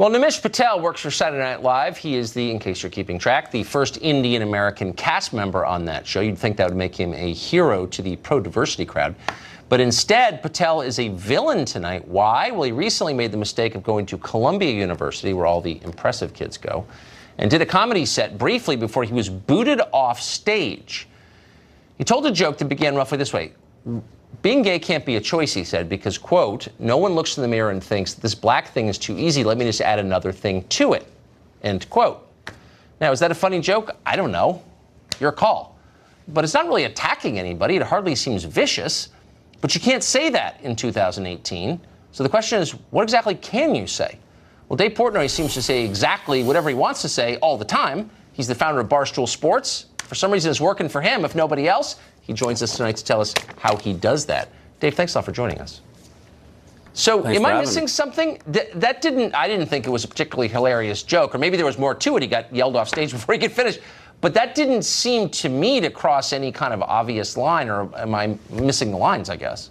Well, Nimish Patel works for Saturday Night Live. He is the, in case you're keeping track, the first Indian-American cast member on that show. You'd think that would make him a hero to the pro-diversity crowd. But instead, Patel is a villain tonight. Why? Well, he recently made the mistake of going to Columbia University, where all the impressive kids go, and did a comedy set briefly before he was booted off stage. He told a joke that began roughly this way. Being gay can't be a choice, he said, because, quote, no one looks in the mirror and thinks this black thing is too easy. Let me just add another thing to it, end quote. Now, is that a funny joke? I don't know. Your call. But it's not really attacking anybody. It hardly seems vicious. But you can't say that in 2018. So the question is, what exactly can you say? Well, Dave Portnoy seems to say exactly whatever he wants to say all the time. He's the founder of Barstool Sports. For some reason, it's working for him, if nobody else. He joins us tonight to tell us how he does that. Dave, thanks a lot for joining us. So, am I missing something? I didn't think it was a particularly hilarious joke, or maybe there was more to it. He got yelled off stage before he could finish. But that didn't seem to me to cross any kind of obvious line, or am I missing the lines, I guess?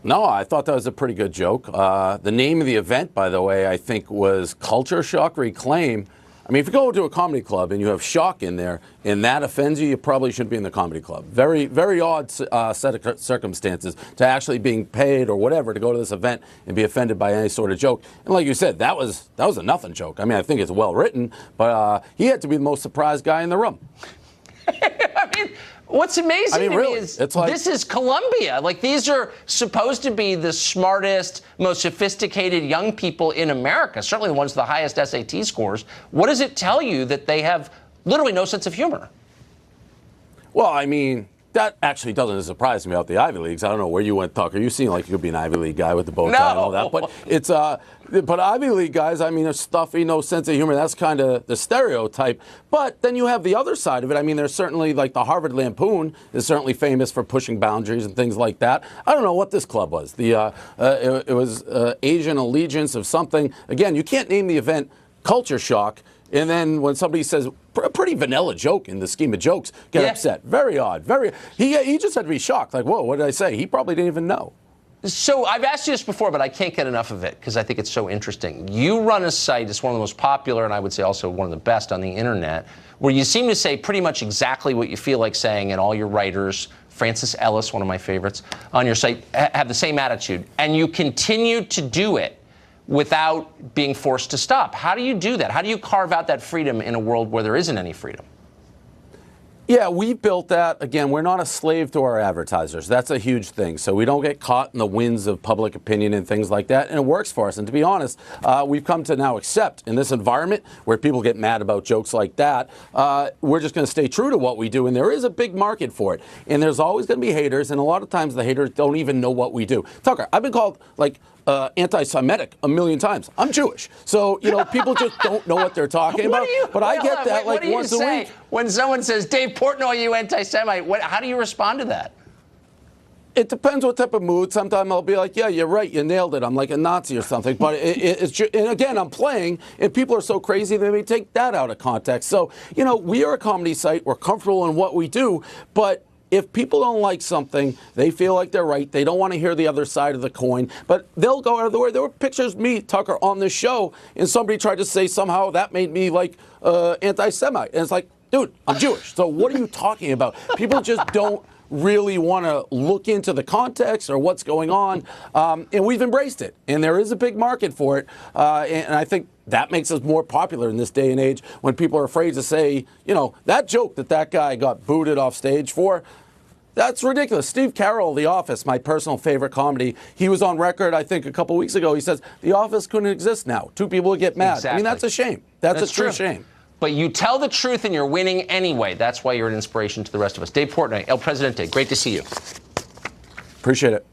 No, I thought that was a pretty good joke. The name of the event, by the way, I think was Culture Shock Reclaim. I mean, if you go to a comedy club and you have shock in there and that offends you, you probably shouldn't be in the comedy club. Very, very odd set of circumstances to actually being paid or whatever to go to this event and be offended by any sort of joke. And like you said, that was a nothing joke. I mean, I think it's well written, but he had to be the most surprised guy in the room. I mean, what's amazing to me is this is Columbia. Like, these are supposed to be the smartest, most sophisticated young people in America, certainly the ones with the highest SAT scores. What does it tell you that they have literally no sense of humor? Well, I mean, that actually doesn't surprise me about the Ivy Leagues. I don't know where you went, Tucker. You seem like you could be an Ivy League guy with the bow tie and all that. But it's but Ivy League guys, I mean, they're stuffy, no sense of humor. That's kind of the stereotype. But then you have the other side of it. I mean, there's certainly, like, the Harvard Lampoon is certainly famous for pushing boundaries and things like that. I don't know what this club was. It was Asian Allegiance of something. Again, you can't name the event Culture Shock. And then when somebody says a pretty vanilla joke in the scheme of jokes, get upset. Very odd. He just had to be shocked. Like, whoa, what did I say? He probably didn't even know. So I've asked you this before, but I can't get enough of it because I think it's so interesting. You run a site, it's one of the most popular, and I would say also one of the best on the internet, where you seem to say pretty much exactly what you feel like saying, and all your writers, Francis Ellis, one of my favorites, on your site, have the same attitude. And you continue to do it without being forced to stop. How do you do that? How do you carve out that freedom in a world where there isn't any freedom? Yeah, we built that. Again, we're not a slave to our advertisers. That's a huge thing. So we don't get caught in the winds of public opinion and things like that. And it works for us. And to be honest, we've come to now accept in this environment where people get mad about jokes like that, we're just going to stay true to what we do. And there is a big market for it. And there's always going to be haters. And a lot of times the haters don't even know what we do. Tucker, I've been called, like, anti-Semitic a million times. I'm Jewish. So, you know, people just don't know what they're talking about. But I get that like once a week. When someone says, Dave Portnoy, you anti-Semite, how do you respond to that? It depends what type of mood. Sometimes I'll be like, yeah, you're right, you nailed it. I'm like a Nazi or something. But it's just, and again, I'm playing, and people are so crazy they may take that out of context. So, you know, we are a comedy site. We're comfortable in what we do. But if people don't like something, they feel like they're right. They don't want to hear the other side of the coin. But they'll go out of the way. There were pictures of me, Tucker, on this show, and somebody tried to say somehow that made me like anti-Semite. And it's like, dude, I'm Jewish. So what are you talking about? People just don't really want to look into the context or what's going on. And we've embraced it. And there is a big market for it. And I think that makes us more popular in this day and age when people are afraid to say, you know, that joke that guy got booted off stage for, that's ridiculous. Steve Carell, The Office, my personal favorite comedy, he was on record, I think, a couple weeks ago. He says, The Office couldn't exist now. Two people would get mad. Exactly. I mean, that's a shame. That's a true shame. But you tell the truth and you're winning anyway. That's why you're an inspiration to the rest of us. Dave Portnoy, El Presidente, great to see you. Appreciate it.